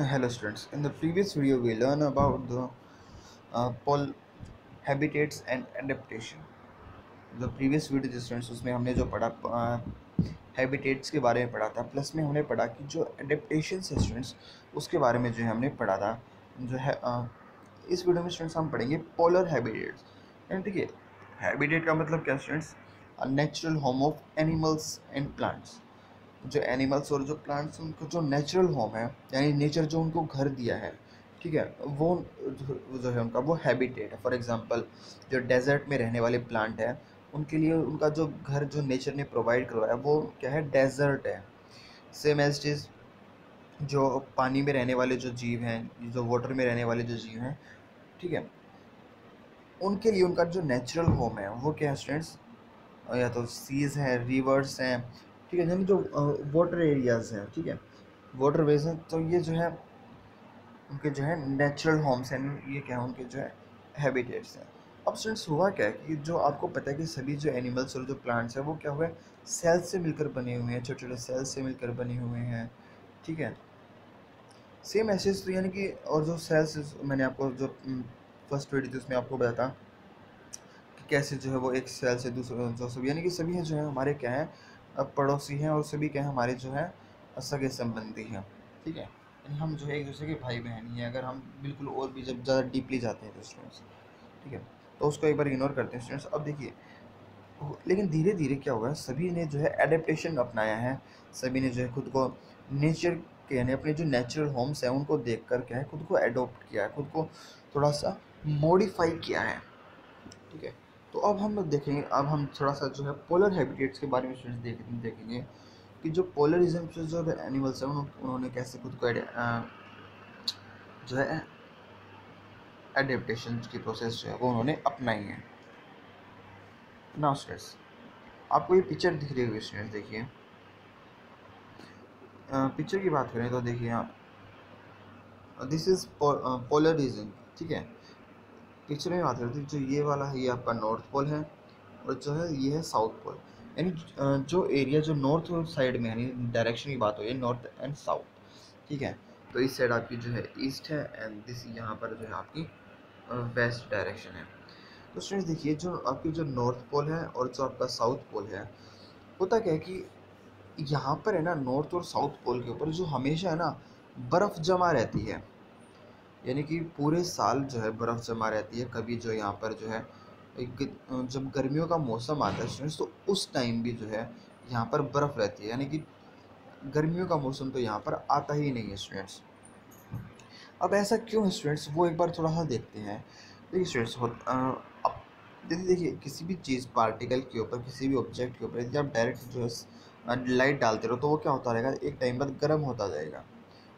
Hello students, in the previous video we learned about the pol habitats and adaptation. The previous video जो students उसमें हमने जो पढ़ा habitats के बारे में पढ़ा था, प्लस में हमने पढ़ा कि जो एडेप्टेशन है स्टूडेंट्स उसके बारे में जो है हमने पढ़ा था। जो है इस वीडियो में स्टूडेंट्स हम पढ़ेंगे पोलर हैबिटेट्स। यानी देखिए हैबिटेट का मतलब क्या students, natural home of animals and plants. जो एनिमल्स और जो प्लांट्स उनको जो नेचुरल होम है, यानी नेचर जो उनको घर दिया है, ठीक है, वो जो है उनका वो हैबिटेट है। फॉर एग्जांपल जो डेजर्ट में रहने वाले प्लांट है, उनके लिए उनका जो घर जो नेचर ने प्रोवाइड करवाया वो क्या है, डेजर्ट है। सेम एज इट इज़ जो पानी में रहने वाले जो जीव हैं, जो वाटर में रहने वाले जो जीव हैं, ठीक है, उनके लिए उनका जो नेचुरल होम है वो क्या है स्टूडेंट्स, या तो सीज हैं, रिवर्स हैं, ठीक है, यानी जो वाटर एरियाज़ हैं, ठीक है, वाटर वेज हैं, तो ये जो है उनके जो है नेचुरल होम्स हैं, ये क्या है उनके जो है हैबिटेट्स हैं। अब स्टूडेंट्स हुआ क्या है कि जो आपको पता है कि सभी जो एनिमल्स और जो प्लांट्स हैं वो क्या हुए, सेल्स से मिलकर बने हुए हैं, छोटे छोटे सेल्स से मिलकर बने हुए हैं, ठीक है। सेम ऐसे तो यानी कि और जो सेल्स मैंने आपको जो फर्स्ट वीडियो थी उसमें आपको बताया था कि कैसे जो है वो एक सेल से दूसरे जो सभी यानी कि सभी है जो है हमारे क्या है, पड़ोसी हैं, और सभी क्या है हमारे जो है सगे संबंधी हैं, ठीक है। यानी हम जो है एक दूसरे के भाई बहन ही हैं, अगर हम बिल्कुल और भी जब ज़्यादा डीपली जाते हैं तो स्टूडेंट्स, ठीक है, तो उसको एक बार इग्नोर करते हैं स्टूडेंट्स। अब देखिए लेकिन धीरे धीरे क्या हुआ है, सभी ने जो है एडेप्टेशन अपनाया है, सभी ने जो है खुद को नेचर के यानी अपने जो नेचुरल होम्स हैं उनको देख कर क्या है खुद को एडोप्ट किया है, खुद को थोड़ा सा मॉडिफाई किया है, ठीक है। तो अब हम लोग देखेंगे, अब हम थोड़ा सा जो है पोलर हैबिटेट्स के बारे में स्टूडेंट्स देखेंगे कि जो पोलरिज्म से जो एनिमल्स हैं उन्होंने कैसे खुद को जो है एडेप्टेशन की प्रोसेस जो है वो उन्होंने अपनाई है। नाउ स्टूडेंट्स आपको ये पिक्चर दिख रही होगी स्टूडेंट्स, देखिए पिक्चर की बात करें तो देखिए यहाँ दिस इज पोलरिज्म, ठीक है। पिक्चर में बात करते हैं, जो ये वाला है ये आपका नॉर्थ पोल है, और जो है ये है साउथ पोल। यानी जो एरिया जो नॉर्थ साइड में यानी डायरेक्शन की बात हो, ये नॉर्थ एंड साउथ, ठीक है। तो इस साइड आपकी जो है ईस्ट है, एंड दिस यहाँ पर जो है आपकी वेस्ट डायरेक्शन है। तो स्टूडेंट्स देखिए जो आपकी जो नॉर्थ पोल है और जो आपका साउथ पोल है, होता क्या है कि यहाँ पर है ना नॉर्थ और साउथ पोल के ऊपर जो हमेशा है ना बर्फ़ जमा रहती है, यानी कि पूरे साल जो है बर्फ़ जमा रहती है। कभी जो यहाँ पर जो है एक जब गर्मियों का मौसम आता है स्टूडेंट्स, तो उस टाइम भी जो है यहाँ पर बर्फ़ रहती है, यानी कि गर्मियों का मौसम तो यहाँ पर आता ही नहीं है स्टूडेंट्स। अब ऐसा क्यों है स्टूडेंट्स, वो एक बार थोड़ा सा देखते हैं। देखिए स्टूडेंट्स अब देखिए किसी भी चीज़ पार्टिकल के ऊपर, किसी भी ऑब्जेक्ट के ऊपर यदि आप डायरेक्ट जो है लाइट डालते रहो तो वो क्या होता रहेगा, एक टाइम बाद गर्म होता जाएगा।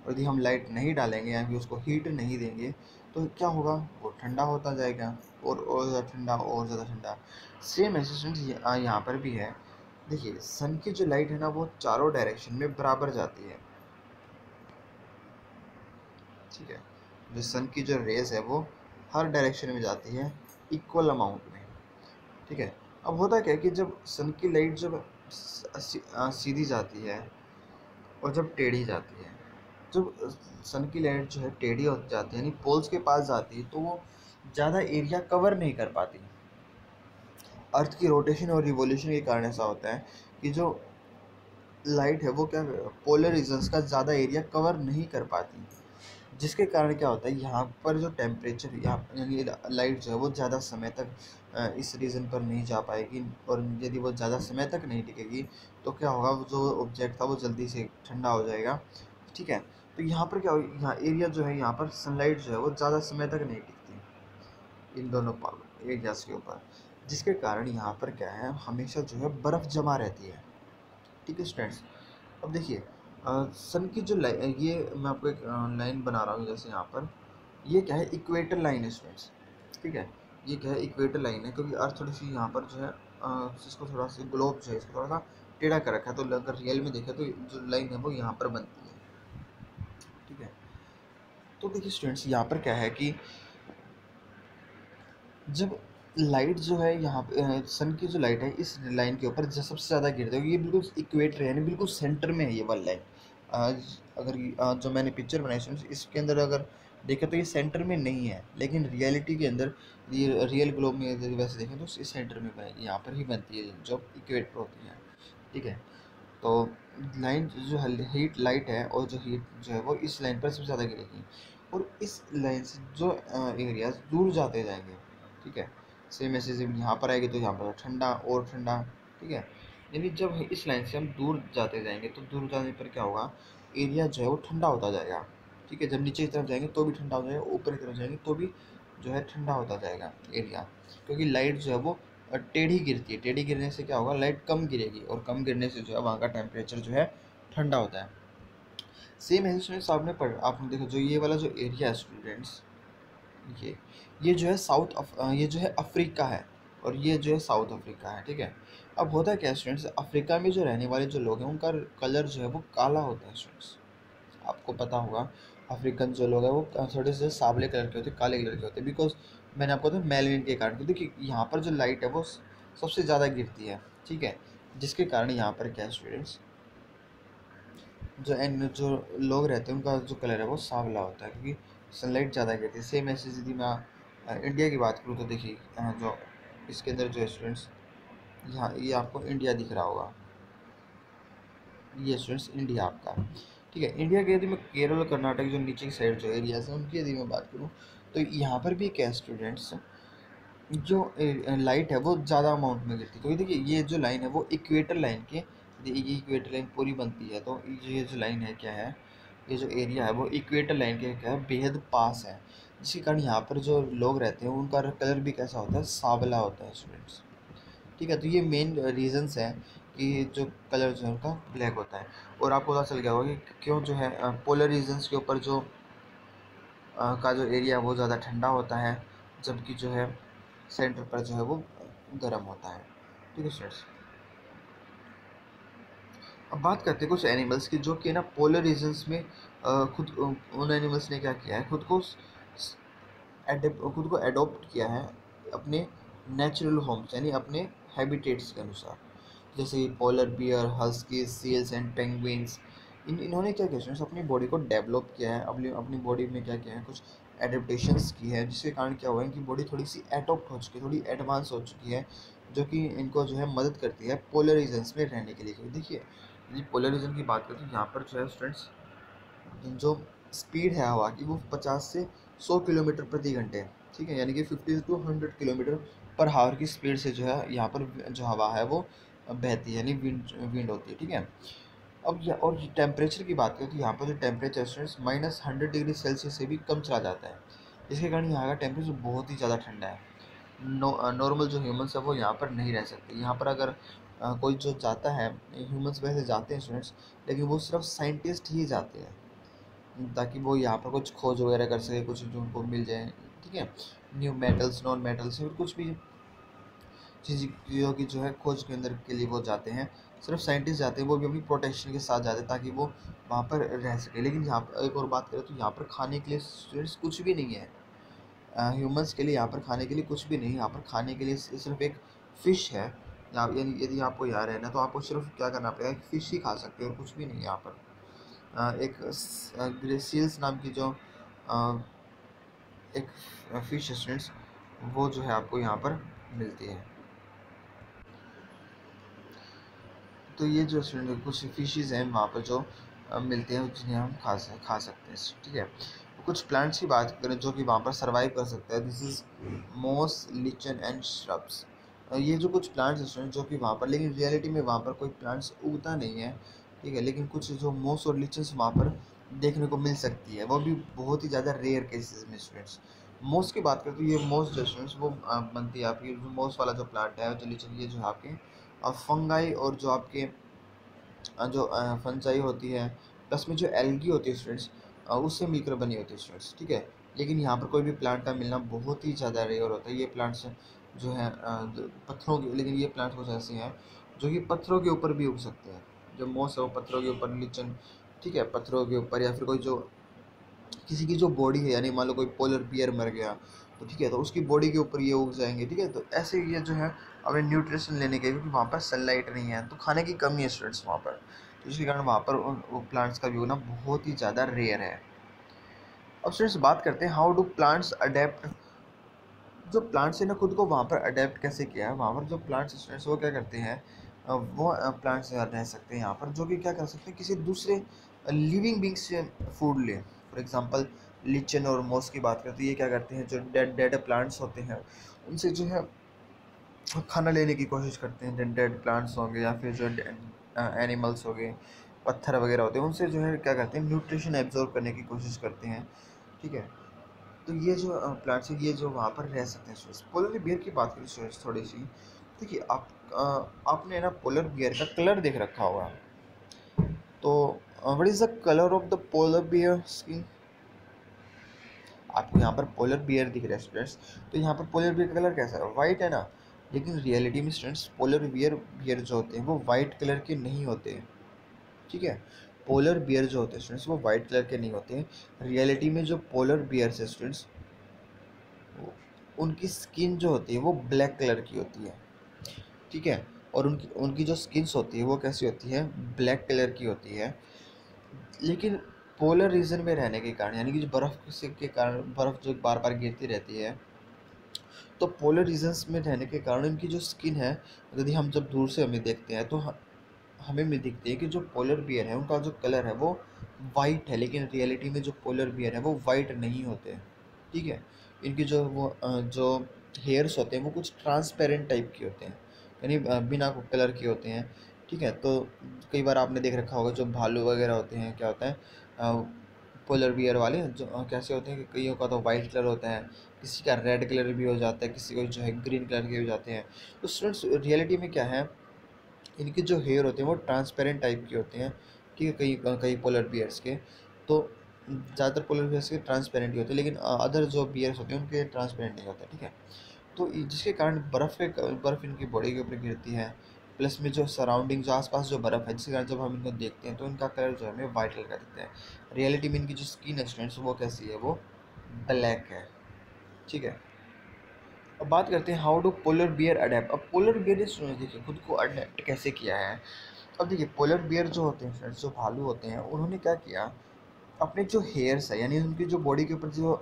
और यदि हम लाइट नहीं डालेंगे या फिर उसको हीट नहीं देंगे तो क्या होगा, वो ठंडा होता जाएगा, और ज़्यादा ठंडा, और ज़्यादा ठंडा। सेम असिस्टेंट यहाँ पर भी है। देखिए सन की जो लाइट है ना वो चारों डायरेक्शन में बराबर जाती है, ठीक है। जो सन की जो रेज़ है वो हर डायरेक्शन में जाती है इक्वल अमाउंट में, ठीक है। अब होता क्या है कि जब सन की लाइट जब सीधी जाती है और जब टेढ़ी जाती है, जब सन की लाइट जो है टेढ़ी हो जाती है यानी पोल्स के पास जाती है, तो वो ज़्यादा एरिया कवर नहीं कर पाती। अर्थ की रोटेशन और रिवॉल्यूशन के कारण ऐसा होता है कि जो लाइट है वो क्या पोलर रीजन्स का ज़्यादा एरिया कवर नहीं कर पाती, जिसके कारण क्या होता है यहाँ पर जो टेम्परेचर यहाँ यानी लाइट जो है वो ज़्यादा समय तक इस रीजन पर नहीं जा पाएगी, और यदि वो ज़्यादा समय तक नहीं टिकेगी तो क्या होगा, वो जो ऑब्जेक्ट था वो जल्दी से ठंडा हो जाएगा, ठीक है। तो यहाँ पर क्या होगा, यहाँ एरिया जो है यहाँ पर सनलाइट जो है वो ज़्यादा समय तक नहीं टिकती इन दोनों एरियाज़ के ऊपर, जिसके कारण यहाँ पर क्या है हमेशा जो है बर्फ़ जमा रहती है, ठीक है स्टूडेंट्स। अब देखिए सन की जो लाइन, ये मैं आपको एक लाइन बना रहा हूँ, जैसे यहाँ पर ये क्या है इक्वेटर लाइन है स्टूडेंट्स, ठीक है। ये क्या है इक्वेटर लाइन है, क्योंकि अर्थ थोड़ी सी यहाँ पर जो है इसको थोड़ा सा ग्लोब जो है इसको थोड़ा सा टेढ़ा कर रखा है, तो अगर रियल में देखें तो जो लाइन है वो यहाँ पर बनती है, ठीक है। तो देखिए स्टूडेंट्स यहाँ पर क्या है कि जब लाइट जो है यहाँ पे सन की जो लाइट है इस लाइन के ऊपर जो सबसे ज़्यादा गिरती है, ये बिल्कुल इक्वेटर है यानी बिल्कुल सेंटर में है ये वाली लाइन। जो मैंने पिक्चर बनाई स्टूडेंट्स, इसके अंदर अगर देखें तो ये सेंटर में नहीं है, लेकिन रियलिटी के अंदर ये रियल ग्लोब में यदि वैसे देखें तो इस सेंटर में बनेगी, यहाँ पर ही बनती है जो इक्वेटर होती है। ठीक है, तो लाइन जो हीट लाइट है और जो हीट जो है वो इस लाइन पर सबसे ज़्यादा गिरेगी, और इस लाइन से जो एरियाज दूर जाते जाएंगे। ठीक है, सेम ऐसे जब यहाँ पर आएगी तो यहाँ पर ठंडा और ठंडा। ठीक है, यानी जब इस लाइन से हम दूर जाते जाएंगे तो दूर जाने पर क्या होगा, एरिया जो है वो ठंडा होता जाएगा। ठीक है, जब नीचे की तरफ जाएंगे तो भी ठंडा हो जाएगा, ऊपर की तरफ जाएंगे तो भी जो है ठंडा होता जाएगा एरिया, क्योंकि लाइट जो है वो टेढ़ी गिरती है। टेढ़ी गिरने से क्या होगा, लाइट कम गिरेगी, और कम गिरने से जो है वहाँ का टेम्परेचर जो है ठंडा होता है। सेम है स्टूडेंट्स, आपने देखो जो ये वाला जो एरिया है स्टूडेंट्स, ये ये जो है ये जो है अफ्रीका है, और ये जो है साउथ अफ्रीका है। ठीक है, अब होता है क्या स्टूडेंट्स, अफ्रीका में जो रहने वाले जो लोग हैं उनका कलर जो है वो काला होता है स्टूडेंट्स। आपको पता होगा अफ्रीकन जो लोग हैं वो थोड़े से सांवले कलर के होते हैं, काले कलर के होते हैं, बिकॉज मैंने आपको बताया मेलानिन के कारण। देखिए यहाँ पर जो लाइट है वो सबसे ज़्यादा गिरती है। ठीक है, जिसके कारण यहाँ पर क्या स्टूडेंट्स, जो लोग रहते हैं उनका जो कलर है वो सांवला होता है, क्योंकि सनलाइट ज़्यादा गिरती है। सेम ऐसे यदि मैं इंडिया की बात करूँ तो देखिए जो इसके अंदर जो स्टूडेंट्स, यहाँ ये आपको इंडिया दिख रहा होगा, ये स्टूडेंट्स इंडिया आपका। ठीक है, इंडिया के यदि मैं केरल और कर्नाटक जो नीचे की साइड जो एरियाज हैं उनकी यदि मैं बात करूँ तो यहाँ पर भी क्या स्टूडेंट्स, जो लाइट है वो ज़्यादा अमाउंट में गिरती है। तो देखिए ये जो लाइन है वो इक्वेटर लाइन के, ये इक्वेटर लाइन पूरी बनती है, तो ये जो लाइन है क्या है, ये जो एरिया है वो इक्वेटर लाइन के क्या है, बेहद पास है, जिसके कारण यहाँ पर जो लोग रहते हैं उनका कलर भी कैसा होता है, सांवला होता है स्टूडेंट्स। ठीक है, तो ये मेन रीजंस हैं कि जो कलर जो है उनका ब्लैक होता है। और आपको पता चल गया होगा कि क्यों जो है पोलर रीजन्स के ऊपर जो का जो एरिया है वो ज़्यादा ठंडा होता है, जबकि जो है सेंटर पर जो है वो गर्म होता है। ठीक है स्टूडेंट्स, अब बात करते हैं कुछ एनिमल्स की जो कि ना पोलर रीजन्स में उन एनिमल्स ने क्या किया है, खुद को एडॉप्ट किया है अपने नेचुरल होम्स यानी अपने हैबिटेट्स के अनुसार। जैसे polar bear, huskies, seals and penguins, इन्होंने क्या किया स्टूडेंट्स, अपनी बॉडी को डेवलप किया है, अपनी अपनी बॉडी में क्या किया है, कुछ एडेप्टेशंस की है, जिसके कारण क्या हुआ है, इनकी बॉडी थोड़ी सी एडॉप्ट हो चुकी है, थोड़ी एडवांस हो चुकी है, जो कि इनको जो है मदद करती है पोलर रीजन्स में रहने के लिए। क्योंकि देखिए यदि पोलर रीजन की बात करें तो यहाँ पर जो है स्टूडेंट्स, जो स्पीड है हवा की वो 50 से 100 किलोमीटर प्रति घंटे है। ठीक है, यानी कि 50 टू 100 किलोमीटर पर हावर की स्पीड से जो है यहाँ पर जो हवा है वो बहती है, यानी विंड होती है। ठीक है, और टेम्परेचर की बात करें तो यहाँ पर जो टेम्परेचर स्टूडेंट्स -100 डिग्री सेल्सियस से भी कम चला जाता है, जिसके कारण यहाँ का टेम्परेचर बहुत ही ज़्यादा ठंडा है। नॉर्मल जो ह्यूमंस है वो यहाँ पर नहीं रह सकते। यहाँ पर अगर कोई जो जाता है, ह्यूमंस वैसे जाते हैं स्टूडेंट्स, लेकिन वो सिर्फ साइंटिस्ट ही जाते हैं, ताकि वो यहाँ पर कुछ खोज वगैरह कर सके, कुछ जो उनको मिल जाए। ठीक है, न्यू मेटल्स, नॉन मेटल्स, और कुछ भी चीज़ों की जो है खोज के अंदर के लिए वो जाते हैं। सिर्फ साइंटिस्ट जाते हैं, वो भी अपनी प्रोटेक्शन के साथ जाते हैं ताकि वो वहाँ पर रह सके। लेकिन यहाँ पर एक और बात करें तो यहाँ पर खाने के लिए स्टूडेंट्स कुछ भी नहीं है। ह्यूमंस के लिए यहाँ पर खाने के लिए कुछ भी नहीं, यहाँ पर खाने के लिए सिर्फ एक फ़िश है। यानी यदि आपको यहाँ रहना है तो आपको सिर्फ क्या करना पड़ेगा, एक फ़िश ही खा सकते हो, और कुछ भी नहीं है यहाँ पर। एक ग्रेसील्स नाम की जो एक फ़िश स्टूडेंट्स, वो जो है आपको यहाँ पर मिलती है। तो ये जो स्टूडेंट कुछ फिशेज़ हैं वहाँ पर जो मिलते हैं, जिन्हें हम खा सकते हैं। ठीक है, कुछ प्लांट्स की बात करें जो कि वहाँ पर सर्वाइव कर सकते हैं, दिस इज़ मोस, लिचन एंड श्रब्स। ये जो कुछ प्लांट्स हैं स्टूडेंट जो कि वहाँ पर, लेकिन रियलिटी में वहाँ पर कोई प्लांट्स उगता नहीं है। ठीक है, लेकिन कुछ जो मोस और लिचन्स वहाँ पर देखने को मिल सकती है, वो भी बहुत ही ज़्यादा रेयर केसेस में स्टूडेंट्स। मोस की बात करें तो ये मोस जो स्टूडेंट्स वो बनती है आपकी, जो मोस वाला जो प्लांट है, जो लिचन, ये जो है आपके फंगाई और जो आपके जो फंजाई होती है, प्लस में जो एल्गी होती है स्टूडेंट्स, उससे मिलकर बनी होती है स्टूडेंट्स। ठीक है, लेकिन यहाँ पर कोई भी प्लांट का मिलना बहुत ही ज़्यादा रेयर होता है। ये प्लांट्स जो हैं पत्थरों के, लेकिन ये प्लांट्स कुछ ऐसे हैं जो कि पत्थरों के ऊपर भी उग सकते हैं। जो मोस है वो पत्थरों के ऊपर, लिचन, ठीक है, पत्थरों के ऊपर, या फिर कोई जो किसी की जो बॉडी है, यानी मान लो कोई पोलर बियर मर गया तो ठीक है, तो उसकी बॉडी के ऊपर ये उग जाएंगे। ठीक है, तो ऐसे ये जो है अपने न्यूट्रिशन लेने के, क्योंकि वहाँ पर सनलाइट नहीं है तो खाने की कमी है स्टूडेंट्स वहाँ पर। तो जिसके कारण वहाँ पर वो प्लांट्स का व्यू ना बहुत ही ज़्यादा रेयर है। अब स्टूडेंट्स बात करते हैं हाउ डू प्लांट्स अडेप्ट। जो प्लांट्स है ना खुद को वहाँ पर अडेप्ट कैसे किया है। वहाँ पर जो प्लांट्स स्टूडेंट्स वो क्या करते हैं, वो प्लांट्स रह सकते हैं यहाँ पर जो कि क्या कर सकते हैं, किसी दूसरे लिविंग बींग से फूड ले। फॉर एग्जांपल लिचन और मॉस की बात करते हैं, ये क्या करते हैं, जो डेड डेड प्लांट्स होते हैं उनसे जो है खाना लेने की कोशिश करते हैं। डेड डेड प्लांट्स होंगे या फिर जो एनिमल्स हो गए, पत्थर वगैरह होते हैं, उनसे जो है क्या करते हैं, न्यूट्रिशन एब्जॉर्ब करने की कोशिश करते हैं। ठीक है, तो ये जो प्लांट्स है ये जो वहाँ पर रह सकते हैं स्टूडेंट्स। पोलर बियर की बात करें स्टूडेंट्स थोड़ी सी, देखिए आपने ना पोलर बियर का कलर देख रखा होगा। तो what is the colour of the polar bear skin. आपको यहाँ पर पोलर बियर दिख रहा है स्टूडेंट्स, तो यहाँ पर पोलर बियर का कलर कैसा है, वाइट है ना। लेकिन रियलिटी में स्टूडेंट्स पोलर बियर जो होते हैं वो वाइट कलर के नहीं होते। ठीक है, पोलर बियर जो होते हैं स्टूडेंट्स वो वाइट कलर के नहीं होते। रियलिटी में जो पोलर बियर है स्टूडेंट्स, उनकी स्किन जो होती है वो ब्लैक कलर की होती है। ठीक है, और उनकी उनकी जो स्किन्स होती है वो कैसी होती है, ब्लैक कलर की होती है। लेकिन पोलर रीजन में रहने के कारण, यानी कि जो बर्फ़ के कारण, बर्फ़ जो बार बार गिरती रहती है, तो पोलर रीजन्स में रहने के कारण इनकी जो स्किन है, यदि हम जब दूर से हमें देखते हैं तो हमें भी दिखती है कि जो पोलर बियर है उनका जो कलर है वो वाइट है। लेकिन रियलिटी में जो पोलर बियर है वो वाइट नहीं होते। ठीक है, इनकी जो जो हेयर्स होते हैं वो कुछ ट्रांसपेरेंट टाइप के होते हैं, यानी बिना कलर के होते हैं। ठीक है, तो कई बार आपने देख रखा होगा जो भालू वगैरह होते हैं, क्या होता है पोलर बियर वाले जो कैसे होते हैं कि कईयों का तो वाइट कलर होता है, किसी का रेड कलर भी हो जाता है, किसी को जो है ग्रीन कलर के हो जाते हैं। तो स्टूडेंट्स रियलिटी में क्या है, इनके जो हेयर होते हैं वो ट्रांसपेरेंट टाइप के होते हैं। ठीक है, कई कई पोलर बियर्स के तो ज़्यादातर पोलर बियर्स के ट्रांसपेरेंट ही होते हैं, लेकिन अदर जो बियर्स होते हैं उनके ट्रांसपेरेंट नहीं होते। ठीक है, तो जिसके कारण बर्फ़ इनकी बॉडी के ऊपर गिरती है, प्लस में जो सराउंडिंग जो आसपास जो बर्फ़ है, जिसके कारण जब हम इनको देखते हैं तो इनका कलर जो है हमें वाइट कलर का दिखता है। रियलिटी में इनकी जो स्किन है स्टूडेंट्स वो कैसी है, वो ब्लैक है। ठीक है, अब बात करते हैं how do polar bear adapt. अब पोलर बियर ने स्टूडेंट्स देखिए खुद को अडेप्ट कैसे किया है। अब देखिए पोलर बियर जो होते हैं फ्रेंड्स, जो भालू होते हैं, उन्होंने क्या किया, अपने जो हेयर्स है यानी उनकी जो बॉडी के ऊपर जो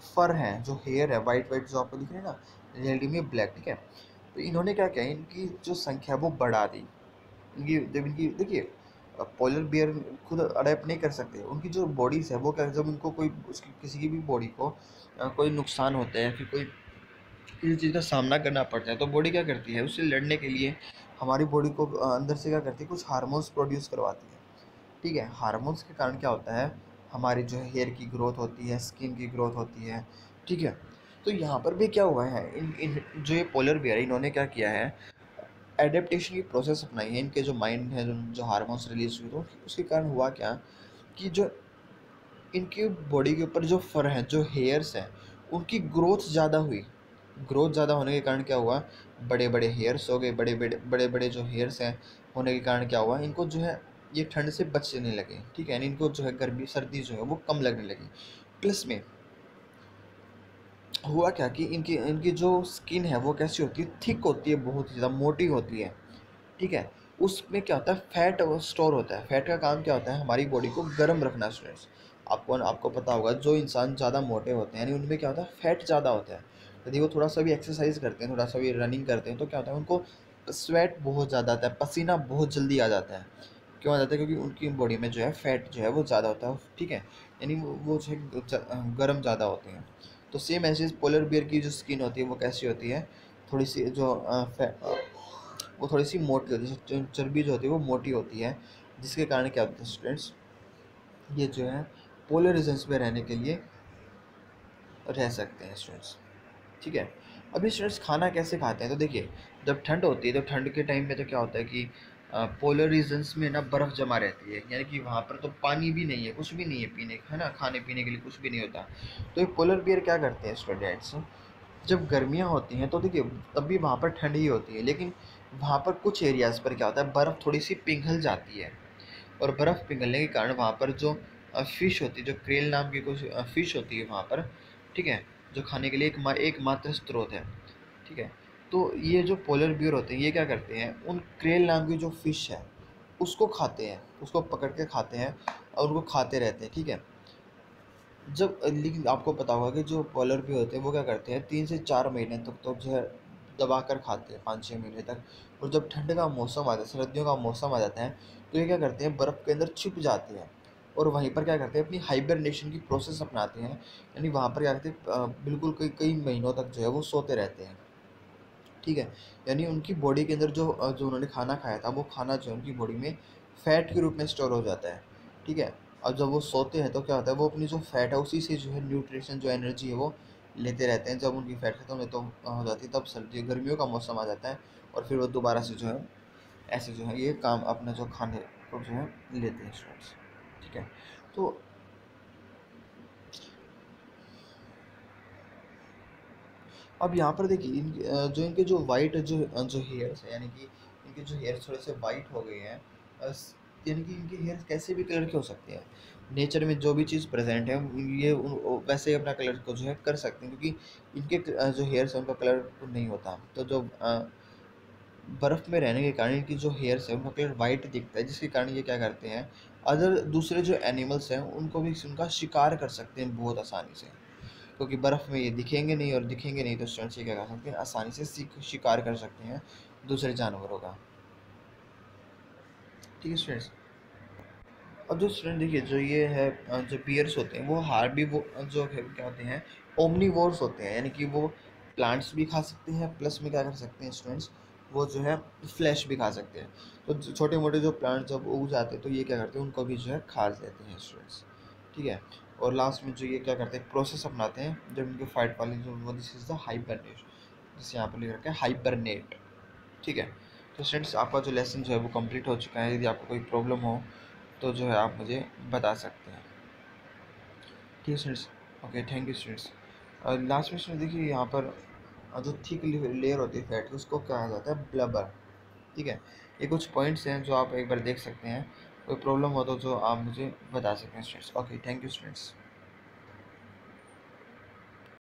फर है, जो हेयर है वाइट वाइट जो आपको दिख रहे हैं ना, रियलिटी में ब्लैक। ठीक है, तो इन्होंने क्या किया, इनकी जो संख्या वो बढ़ा दी। इनकी जब इनकी देखिए पोलर बियर खुद अडेप्ट नहीं कर सकते, उनकी जो बॉडीज़ है वो क्या, जब उनको कोई उसकी किसी की भी बॉडी को कोई नुकसान होता है या फिर कोई किसी चीज़ का सामना करना पड़ता है, तो बॉडी क्या करती है, उससे लड़ने के लिए हमारी बॉडी को अंदर से क्या करती है, कुछ हार्मोन्स प्रोड्यूस करवाती है। ठीक है, हार्मोन्स के कारण क्या होता है, हमारी जो है हेयर की ग्रोथ होती है, स्किन की ग्रोथ होती है। ठीक है, तो यहाँ पर भी क्या हुआ है, इन इन जो ये पोलर बियर है इन्होंने क्या किया है, एडेप्टेशन की प्रोसेस अपनाई है। इनके जो माइंड है, जो हार्मोन्स रिलीज हुए, तो उसके कारण हुआ क्या कि जो इनकी बॉडी के ऊपर जो फर है, जो हेयर्स हैं, उनकी ग्रोथ ज़्यादा हुई। ग्रोथ ज़्यादा होने के कारण क्या हुआ, बड़े बड़े हेयर्स हो गए, बड़े बड़े जो हेयर्स हैं होने के कारण क्या हुआ, इनको जो है ये ठंड से बचने लगे। ठीक है, यानी इनको जो है गर्मी सर्दी जो है वो कम लगने लगी। प्लस में हुआ क्या कि इनकी इनकी जो स्किन है वो कैसी होती है, थिक होती है, बहुत ही ज़्यादा मोटी होती है। ठीक है, उसमें क्या होता है, फैट स्टोर होता है। फैट का काम क्या होता है, हमारी बॉडी को गर्म रखना स्टूडेंट्स। आपको आपको पता होगा जो इंसान ज़्यादा मोटे होते हैं यानी उनमें क्या होता है, फैट ज़्यादा होता है। यदि वो थोड़ा सा भी एक्सरसाइज करते हैं, थोड़ा सा भी रनिंग करते हैं, तो क्या होता है, उनको स्वेट बहुत ज़्यादा आता है, पसीना बहुत जल्दी आ जाता है। क्यों आ जाता है, क्योंकि उनकी बॉडी में जो है फैट जो है वो ज़्यादा होता है। ठीक है, यानी वो जो है गर्म ज़्यादा होते हैं। तो सेम ऐसे पोलर बियर की जो स्किन होती है वो कैसी होती है, थोड़ी सी जो वो थोड़ी सी मोटी होती है, चर्बी जो होती है वो मोटी होती है। जिसके कारण क्या होता है स्टूडेंट्स, ये जो है पोलर रीजन्स में रहने के लिए रह सकते हैं स्टूडेंट्स। ठीक है, अभी स्टूडेंट्स खाना कैसे खाते हैं, तो देखिए जब ठंड होती है तो ठंड के टाइम में तो क्या होता है कि पोलर रीजन्स में ना बर्फ़ जमा रहती है, यानी कि वहाँ पर तो पानी भी नहीं है, कुछ भी नहीं है पीने का, है ना, खाने पीने के लिए कुछ भी नहीं होता। तो ये पोलर बियर क्या करते हैं स्टूडेंट्स, जब गर्मियाँ होती हैं तो देखिए तब भी वहाँ पर ठंड ही होती है, लेकिन वहाँ पर कुछ एरियाज़ पर क्या होता है, बर्फ़ थोड़ी सी पिघल जाती है। और बर्फ़ पिघलने के कारण वहाँ पर जो फ़िश होती है, जो क्रेल नाम की कुछ फ़िश होती है वहाँ पर। ठीक है, जो खाने के लिए एकमात्र स्रोत है। ठीक है, तो ये जो पोलर बियर होते हैं ये क्या करते हैं, उन क्रेल नाम की जो फ़िश है उसको खाते हैं, उसको पकड़ के खाते हैं और उनको खाते रहते हैं, ठीक है। जब लेकिन आपको पता होगा कि जो पॉलर भी होते हैं वो क्या करते हैं 3 से 4 महीने तक तो जो है दबा कर खाते हैं, 5-6 महीने तक। और जब ठंड का मौसम आता है, सर्दियों का मौसम आ जाता है, तो ये क्या करते हैं बर्फ़ के अंदर छिप जाते हैं और वहीं पर क्या करते हैं अपनी हाइबरनेशन की प्रोसेस अपनाते हैं। यानी वहाँ पर क्या करते हैं बिल्कुल कई कई महीनों तक जो है वो सोते रहते हैं, ठीक है। यानी उनकी बॉडी के अंदर जो उन्होंने खाना खाया था वो खाना जो है उनकी बॉडी में फैट के रूप में स्टोर हो जाता है, ठीक है। और जब वो सोते हैं तो क्या होता है वो अपनी जो फैट है उसी से जो है न्यूट्रिशन जो एनर्जी है वो लेते रहते हैं। जब उनकी फैट खत्म तो हो जाती है तब सर्दी गर्मियों का मौसम आ जाता है और फिर वो दोबारा से जो है ऐसे जो है ये काम अपना जो खाने को जो है लेते हैं स्टूडेंट्स, ठीक है। तो अब यहाँ पर देखिए जो इनके जो वाइट जो हेयर्स है, यानी कि इनके जो हेयर्स थोड़े से वाइट हो गए हैं, यानी कि इनके हेयर्स कैसे भी कलर के हो सकते हैं। नेचर में जो भी चीज़ प्रेजेंट है ये वैसे ही अपना कलर को जो है कर सकते हैं, क्योंकि इनके जो हेयर्स है उनका कलर नहीं होता। तो जो बर्फ़ में रहने के कारण इनकी जो हेयर्स है उनका कलर वाइट दिखता है, जिसके कारण ये क्या करते हैं अदर दूसरे जो एनिमल्स हैं उनको भी उनका शिकार कर सकते हैं बहुत आसानी से। क्योंकि बर्फ़ में ये दिखेंगे नहीं, और दिखेंगे नहीं तो स्टूडेंट्स ये क्या कर सकते हैं आसानी से शिकार कर सकते हैं दूसरे जानवरों का, ठीक है स्टूडेंट्स। अब जो स्टूडेंट देखिए जो ये है जो बियर्स होते हैं वो हार्बी वो जो है क्या होते हैं ओमनीवोर्स होते हैं, यानी कि वो प्लांट्स भी खा सकते हैं प्लस में क्या कर सकते हैं स्टूडेंट्स वो जो है फ्लैश भी खा सकते हैं। तो छोटे मोटे जो प्लांट जब उग जाते हैं तो ये क्या करते हैं उनको भी जो है खा लेते हैं स्टूडेंट्स, ठीक है। और लास्ट में जो ये क्या करते हैं प्रोसेस अपनाते हैं जब इनके फाइट वाली जो वो दिस इज़ द हाइबरनेट, जिसे यहाँ पर लिख रखा है हाइबरनेट, ठीक है। तो स्टूडेंट्स आपका जो लेसन जो है वो कंप्लीट हो चुका है। यदि आपको कोई प्रॉब्लम हो तो जो है आप मुझे बता सकते हैं, ठीक है students. Okay thank you students. Last में स्टूडेंट देखिए यहाँ पर जो थिक लेयर होती है फैट की उसको कहा जाता है ब्लबर, ठीक है। ये कुछ पॉइंट्स हैं जो आप एक बार देख सकते हैं, कोई प्रॉब्लम हो तो जो आप मुझे बता सकते हैं students. Okay thank you students.